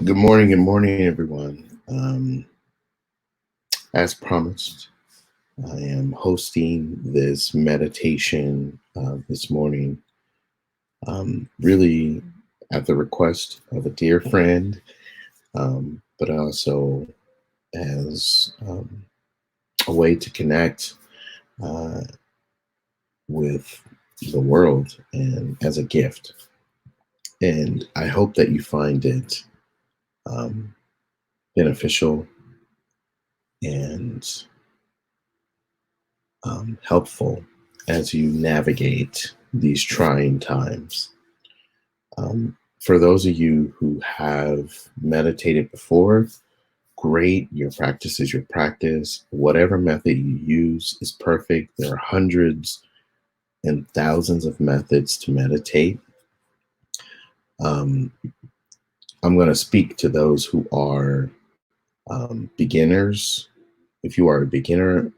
Good morning, everyone. As promised, I am hosting this meditation this morning, really at the request of a dear friend, but also as a way to connect uh, with the world and as a gift. And I hope that you find it um, beneficial and helpful as you navigate these trying times. For those of you who have meditated before, great. Your practice is your practice. Whatever method you use is perfect. There are hundreds and thousands of methods to meditate. Um, I'm going to speak to those who are beginners. If you are a beginner,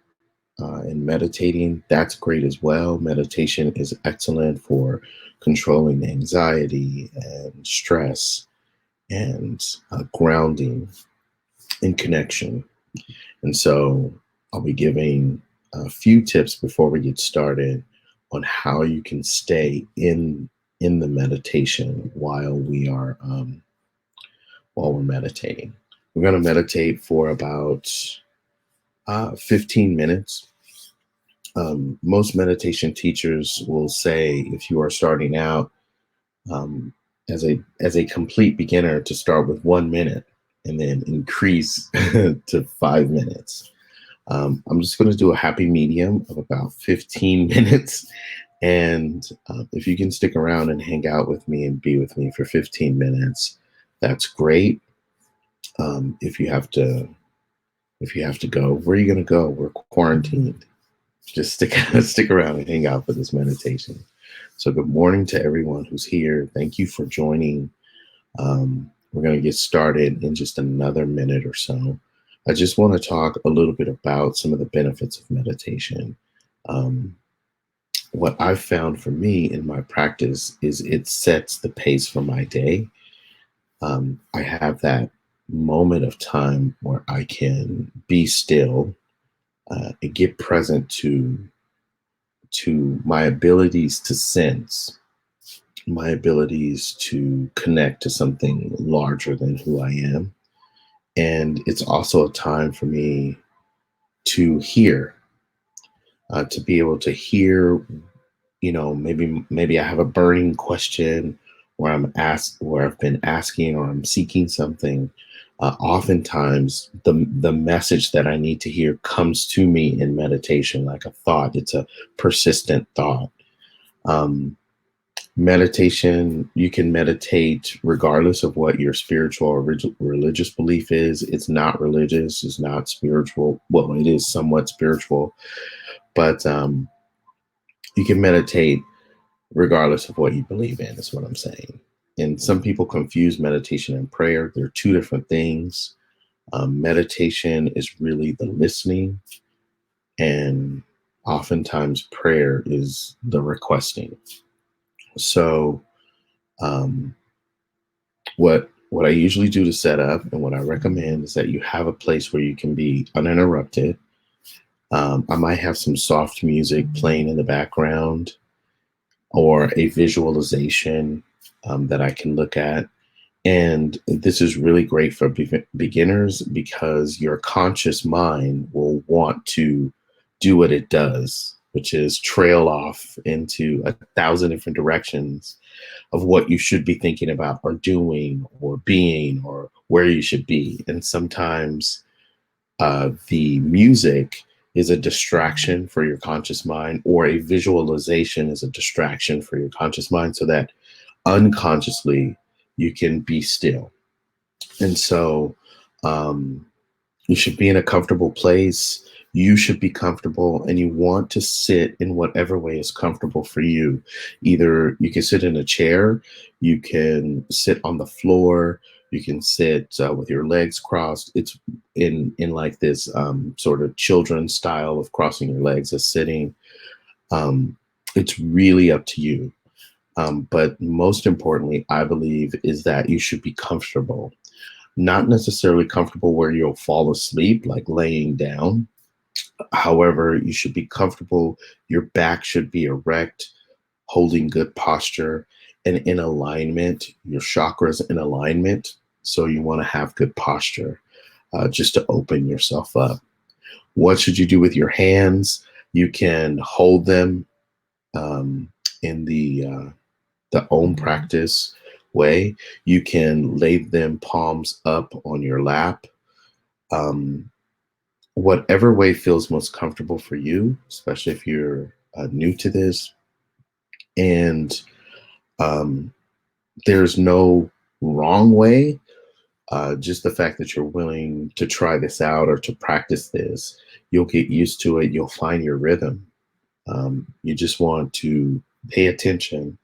and meditating, that's great as well. Meditation is excellent for controlling anxiety and stress and grounding and connection. And so I'll be giving a few tips before we get started on how you can stay in the meditation while we're meditating. We're going to meditate for about 15 minutes. Most meditation teachers will say if you are starting out as a complete beginner to start with 1 minute and then increase to 5 minutes. I'm just going to do a happy medium of about 15 minutes. And if you can stick around and hang out with me and be with me for 15 minutes, that's great. If you have to go, where are you going to go? We're quarantined. Just stick around and hang out for this meditation. So good morning to everyone who's here. Thank you for joining. We're going to get started in just another minute or so. I just want to talk a little bit about some of the benefits of meditation. What I've found for me in my practice is it sets the pace for my day. I have that moment of time where I can be still and get present to my abilities to sense, my abilities to connect to something larger than who I am. And it's also a time for me to hear, to be able to hear, maybe I have a burning question where I've been asking or I'm seeking something. Oftentimes the message that I need to hear comes to me in meditation like a thought. It's a persistent thought. Meditation, you can meditate regardless of what your spiritual or religious belief is. It's not religious, it's not spiritual. Well, it is somewhat spiritual, but you can meditate regardless of what you believe in, is what I'm saying. And some people confuse meditation and prayer. They're two different things. Meditation is really the listening, and oftentimes prayer is the requesting. So what I usually do to set up and what I recommend is that you have a place where you can be uninterrupted. I might have some soft music playing in the background or a visualization that I can look at. And this is really great for beginners because your conscious mind will want to do what it does, which is trail off into 1,000 different directions of what you should be thinking about or doing or being or where you should be. And sometimes the music is a distraction for your conscious mind, or a visualization is a distraction for your conscious mind, so that unconsciously you can be still. And so you should be in a comfortable place. You should be comfortable, and you want to sit in whatever way is comfortable for you. Either you can sit in a chair, you can sit on the floor, You can sit with your legs crossed. It's in like this sort of children's style of crossing your legs as sitting. Um, it's really up to you. But most importantly, I believe, is that you should be comfortable. Not necessarily comfortable where you'll fall asleep, like laying down. However, you should be comfortable. Your back should be erect, holding good posture and in alignment, your chakras in alignment. So you want to have good posture just to open yourself up. What should you do with your hands? You can hold them um, in the Om practice way. You can lay them palms up on your lap. Um, Whatever way feels most comfortable for you, especially if you're new to this. And um, there's no wrong way. Just the fact that you're willing to try this out or to practice this, you'll get used to it. You'll find your rhythm. You just want to pay attention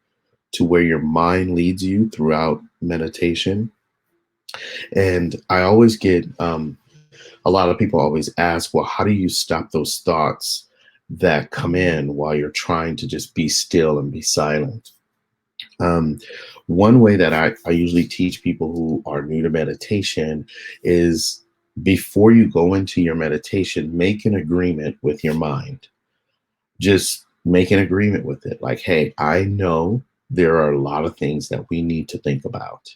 to where your mind leads you throughout meditation. And I always get a lot of people always ask, well, how do you stop those thoughts that come in while you're trying to just be still and be silent? Um, One way that I usually teach people who are new to meditation is before you go into your meditation, make an agreement with your mind. Just make an agreement with it. Like, hey, I know there are a lot of things that we need to think about.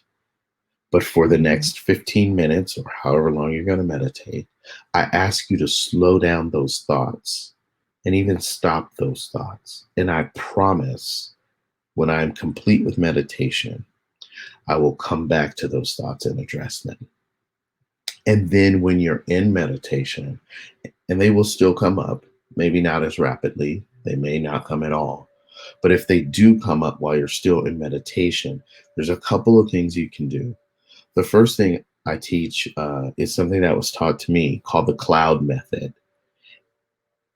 But for the next 15 minutes or however long you're going to meditate, I ask you to slow down those thoughts and even stop those thoughts. And I promise when I'm complete with meditation, I will come back to those thoughts and address them. And then when you're in meditation, and they will still come up, maybe not as rapidly, they may not come at all. But if they do come up while you're still in meditation, there's a couple of things you can do. The first thing I teach is something that was taught to me called the cloud method.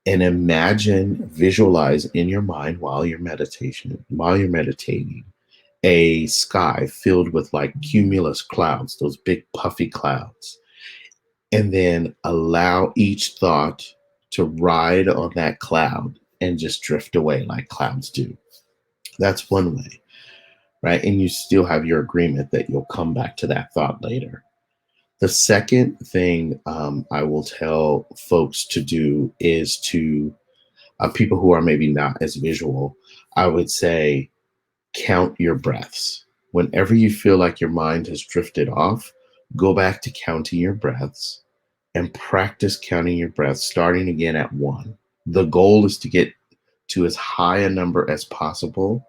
And imagine, visualize in your mind while you're meditating, a sky filled with like cumulus clouds, those big puffy clouds. And then allow each thought to ride on that cloud and just drift away like clouds do. That's one way, right? And you still have your agreement that you'll come back to that thought later. The second thing I will tell folks to do is to people who are maybe not as visual, I would say count your breaths. Whenever you feel like your mind has drifted off, go back to counting your breaths and practice counting your breaths, starting again at one. The goal is to get to as high a number as possible,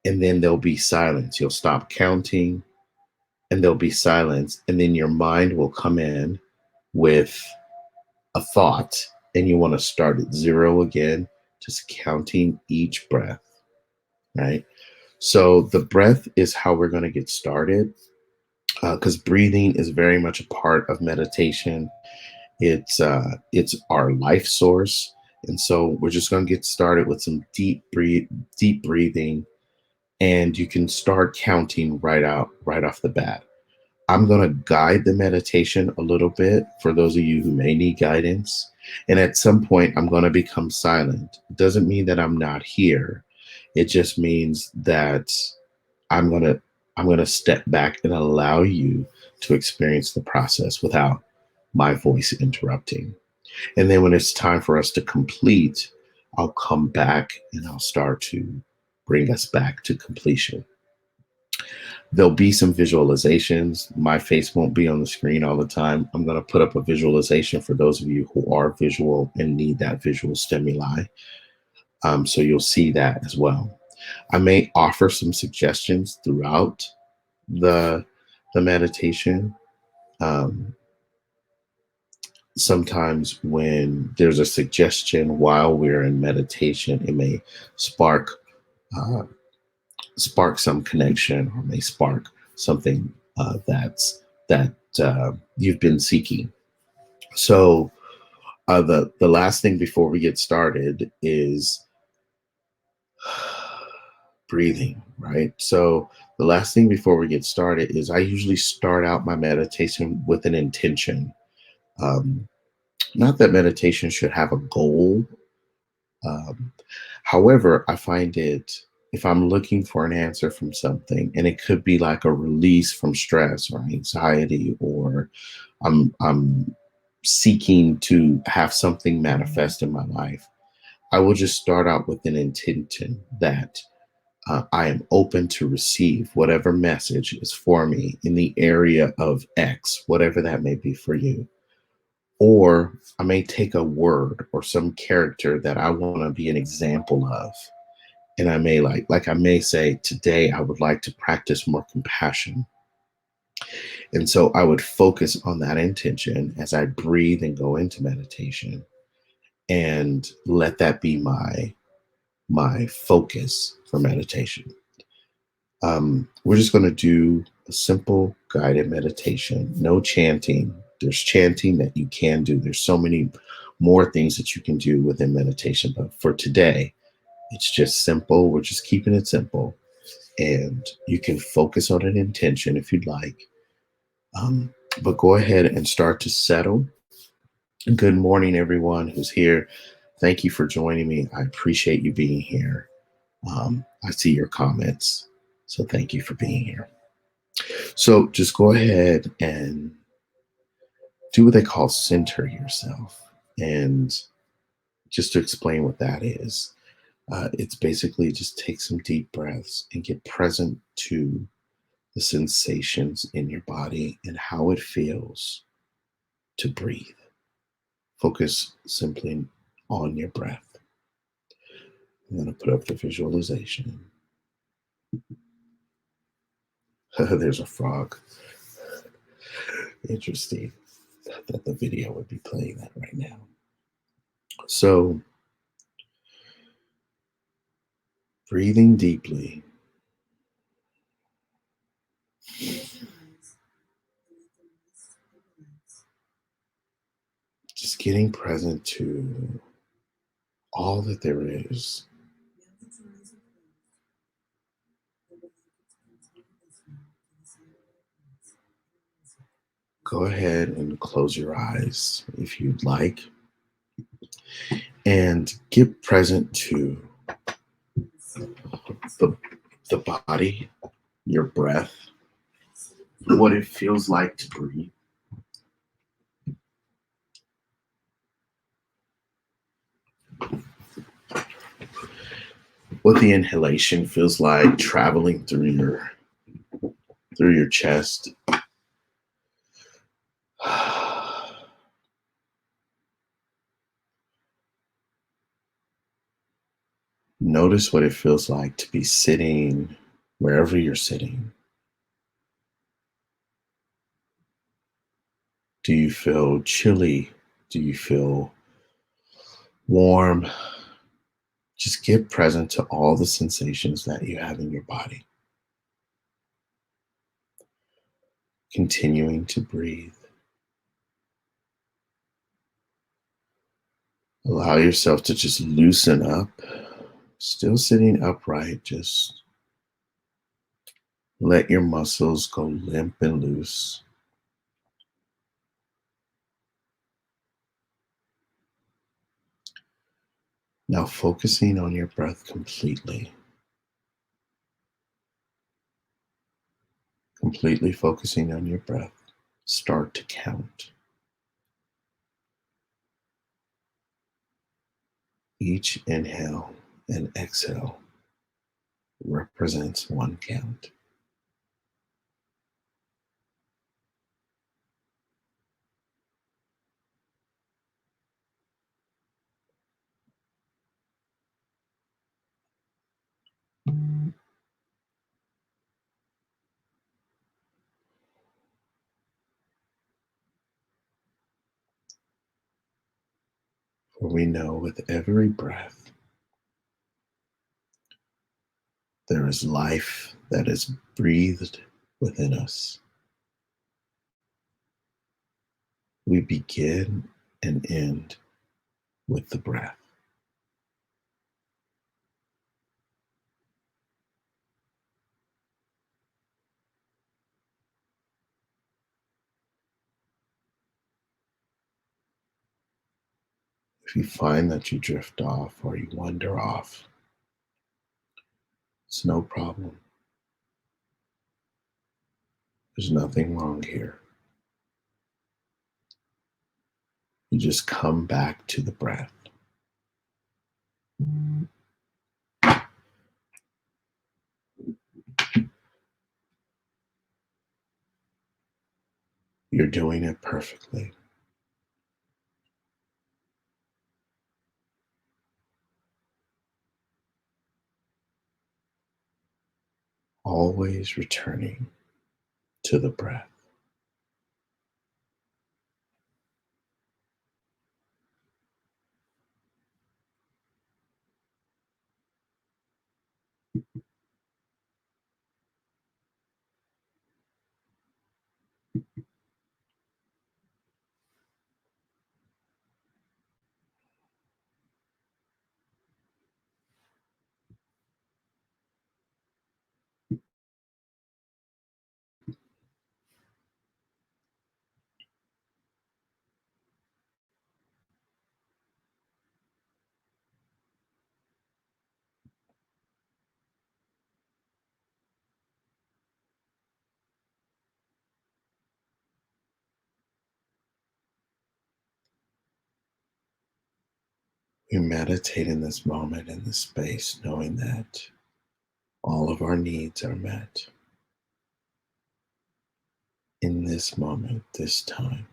and then there'll be silence. You'll stop counting, and there'll be silence, and then your mind will come in with a thought, and you want to start at zero again, just counting each breath, right? So the breath is how we're going to get started because breathing is very much a part of meditation. It's our life source, and so we're just going to get started with some deep breathing, and you can start counting right off the bat. I'm going to guide the meditation a little bit for those of you who may need guidance. And at some point, I'm going to become silent. It doesn't mean that I'm not here. It just means that I'm going to I'm going to step back and allow you to experience the process without my voice interrupting. And then when it's time for us to complete, I'll come back and I'll start to bring us back to completion. There'll be some visualizations. My face won't be on the screen all the time. I'm going to put up a visualization for those of you who are visual and need that visual stimuli. So you'll see that as well. I may offer some suggestions throughout the meditation. Um, Sometimes when there's a suggestion while we're in meditation, it may spark uh, spark some connection or may spark something that you've been seeking. So the last thing before we get started is breathing, right? So The last thing before we get started is I usually start out my meditation with an intention. Um, Not that meditation should have a goal. Um, However, I find it if I'm looking for an answer from something, and it could be like a release from stress or anxiety, or I'm seeking to have something manifest in my life, I will just start out with an intention that I am open to receive whatever message is for me in the area of X, whatever that may be for you. Or I may take a word or some character that I want to be an example of. And I may I may say, today I would like to practice more compassion. And so I would focus on that intention as I breathe and go into meditation and let that be my focus for meditation. We're just going to do a simple guided meditation, no chanting. There's chanting that you can do. There's so many more things that you can do within meditation. But for today, it's just simple. We're just keeping it simple. And you can focus on an intention if you'd like. Um, but go ahead and start to settle. Good morning, everyone who's here. Thank you for joining me. I appreciate you being here. I see your comments. So thank you for being here. So just go ahead and do what they call center yourself. And just to explain what that is, it's basically just take some deep breaths and get present to the sensations in your body and how it feels to breathe. Focus simply on your breath. I'm going to put up the visualization. There's a frog. Interesting that the video would be playing that right now. So, breathing deeply, just getting present to all that there is. Go ahead and close your eyes if you'd like, and get present to the, the body, your breath, what it feels like to breathe. What the inhalation feels like traveling through your chest. Notice what it feels like to be sitting wherever you're sitting. Do you feel chilly? Do you feel warm? Just get present to all the sensations that you have in your body. Continuing to breathe. Allow yourself to just loosen up. Still sitting upright, just let your muscles go limp and loose. Now focusing on your breath completely. Completely focusing on your breath. Start to count. Each inhale and exhale represents one count. For we know with every breath there is life that is breathed within us. We begin and end with the breath. If you find that you drift off or you wander off, it's no problem. There's nothing wrong here. You just come back to the breath. You're doing it perfectly. Always returning to the breath. We meditate in this moment, in this space, knowing that all of our needs are met in this moment, this time.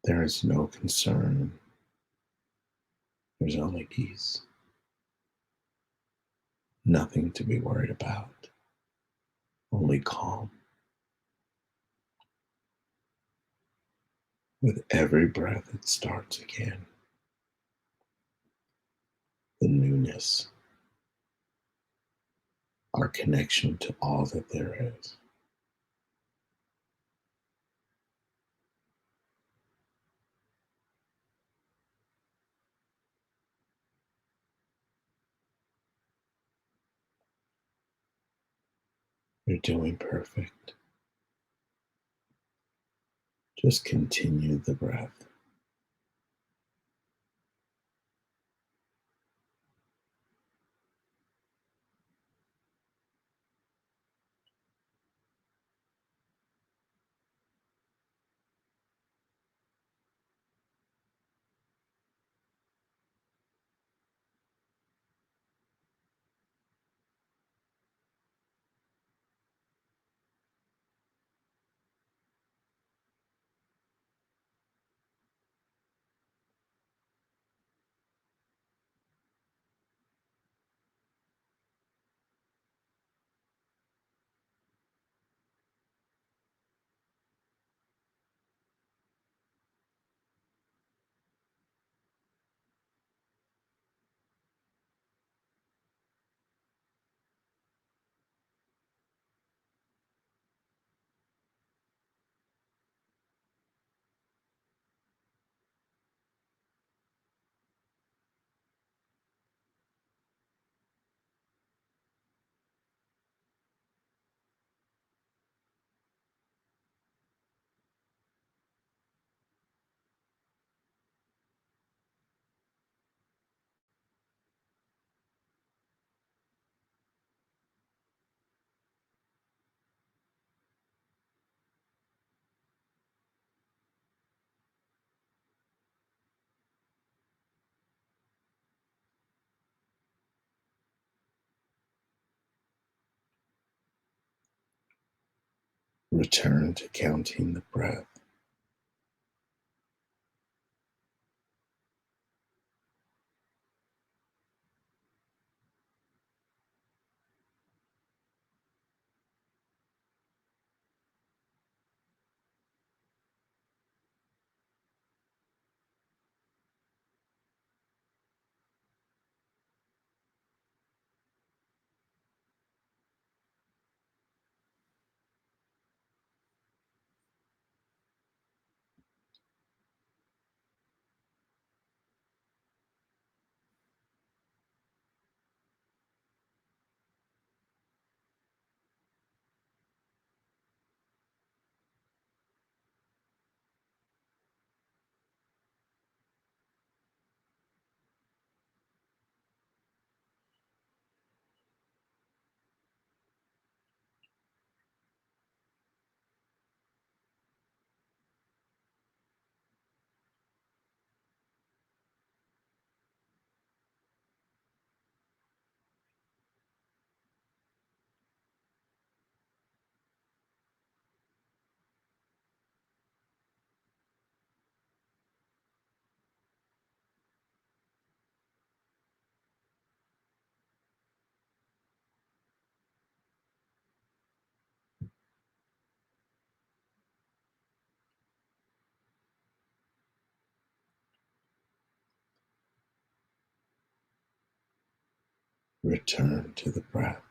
There is no concern, there's only peace. Nothing to be worried about, only calm. With every breath, it starts again. The newness, our connection to all that there is. You're doing perfect. Just continue the breath. Return to counting the breath. Return to the breath.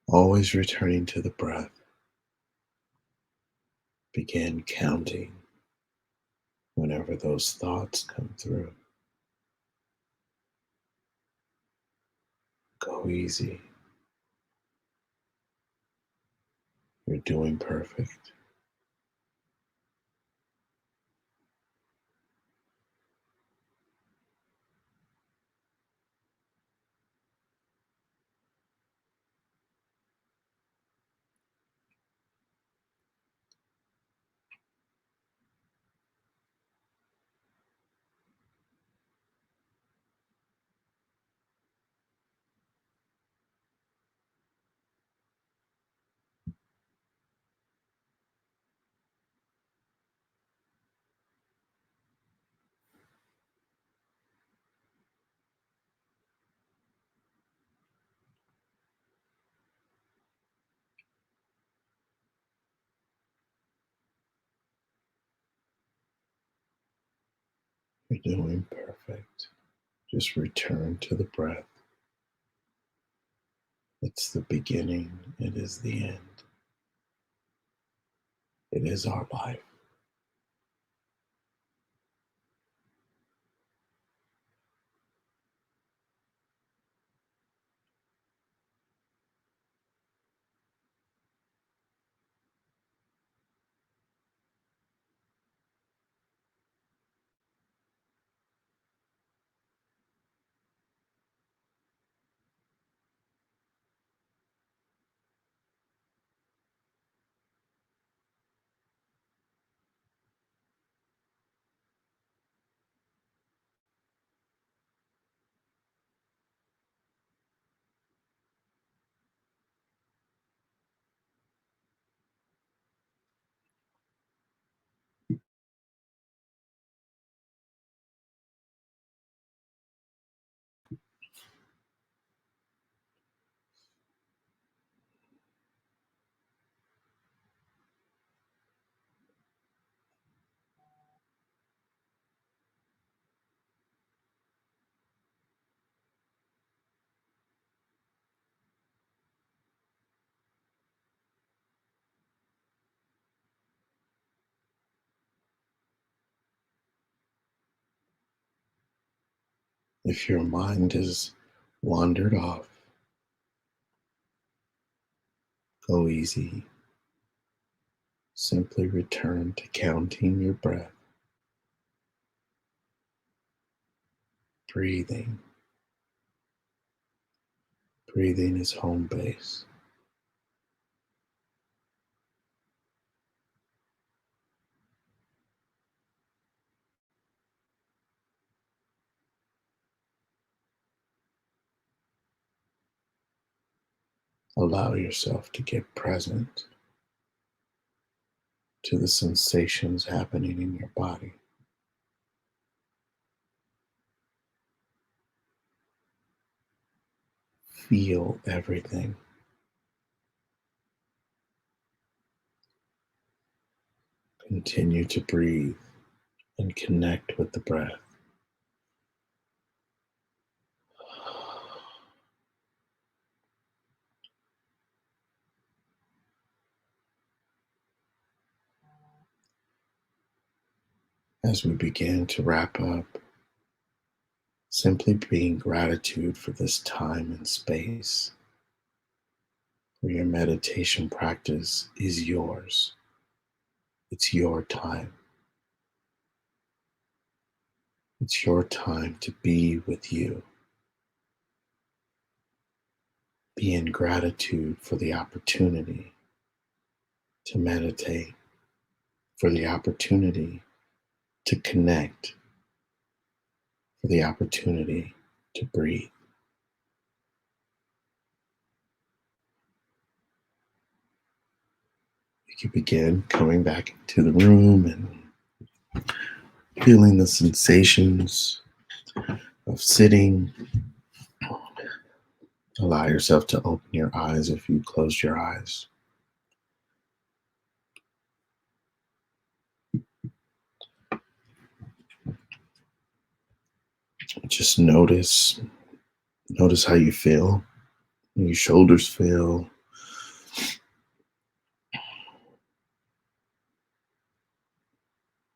Always returning to the breath. Begin counting whenever those thoughts come through. Go easy. You're doing perfect. You're doing perfect. Just return to the breath. It's the beginning, it is the end. It is our life. If your mind has wandered off, Go easy. Simply return to counting your breath, breathing. Breathing is home base. Allow yourself to get present to the sensations happening in your body. Feel everything. Continue to breathe and connect with the breath. As we begin to wrap up, simply being gratitude for this time and space where your meditation practice is yours. It's your time. It's your time to be with you. Be in gratitude for the opportunity to meditate, for the opportunity to connect, for the opportunity to breathe. You can begin coming back into the room and feeling the sensations of sitting. Allow yourself to open your eyes if you closed your eyes. Just notice how you feel. Your shoulders feel.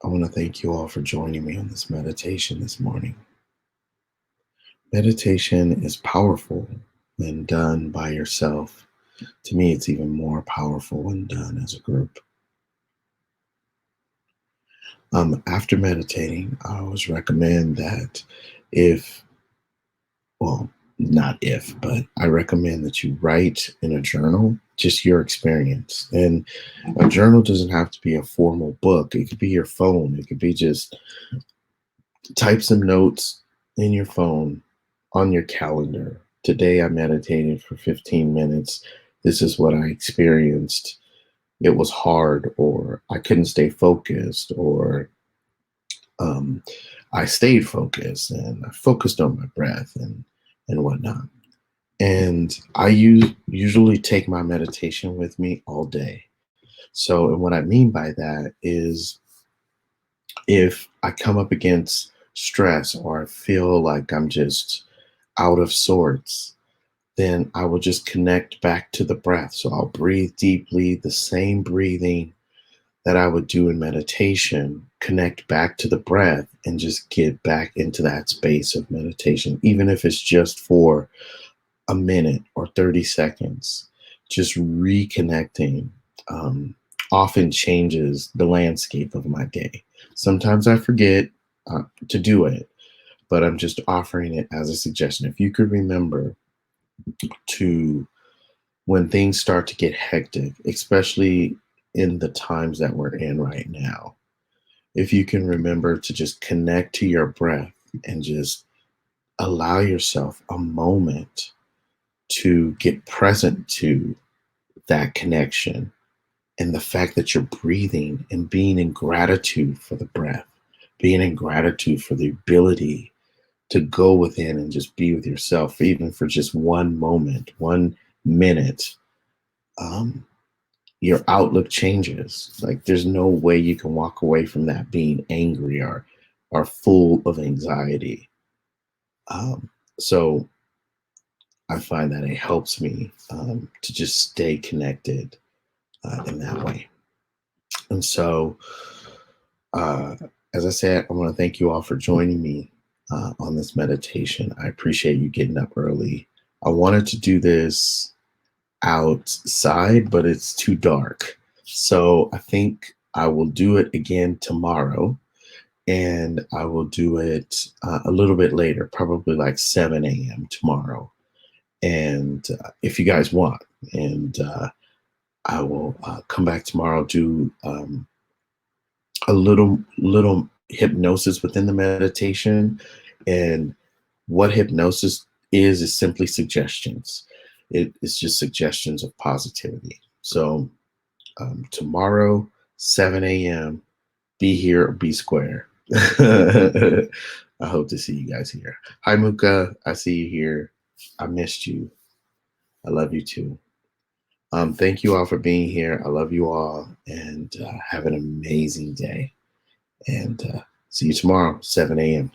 I want to thank you all for joining me on this meditation this morning. Meditation is powerful when done by yourself. To me, it's even more powerful when done as a group. After meditating, I always recommend that if, well, not if, but I recommend that you write in a journal just your experience. And a journal doesn't have to be a formal book. It could be your phone. It could be just type some notes in your phone on your calendar. Today I meditated for 15 minutes. This is what I experienced. It was hard, or I couldn't stay focused, or um, I stayed focused and I focused on my breath and whatnot. And usually take my meditation with me all day. So, and what I mean by that is if I come up against stress or I feel like I'm just out of sorts, then I will just connect back to the breath. So I'll breathe deeply, the same breathing that I would do in meditation, connect back to the breath and just get back into that space of meditation, even if it's just for a minute or 30 seconds. Just reconnecting um, often changes the landscape of my day. Sometimes I forget to do it, but I'm just offering it as a suggestion. If you could remember to, when things start to get hectic, especially in the times that we're in right now, if you can remember to just connect to your breath and just allow yourself a moment to get present to that connection and the fact that you're breathing and being in gratitude for the breath, being in gratitude for the ability to go within and just be with yourself, even for just one moment, 1 minute, um, your outlook changes. Like there's no way you can walk away from that being angry or full of anxiety. Um, so I find that it helps me to just stay connected in that way. And so, uh, as I said, I want to thank you all for joining me on this meditation. I appreciate you getting up early. I wanted to do this outside, but it's too dark. So I think I will do it again tomorrow, and I will do it a little bit later, probably like 7 a.m. tomorrow. And if you guys want, and I will come back tomorrow, do a little hypnosis within the meditation. And what hypnosis is simply suggestions. It's just suggestions of positivity. So tomorrow, 7 a.m., be here or be square. I hope to see you guys here. Hi, Muka. I see you here. I missed you. I love you too. Thank you all for being here. I love you all, and have an amazing day. And see you tomorrow, 7 a.m.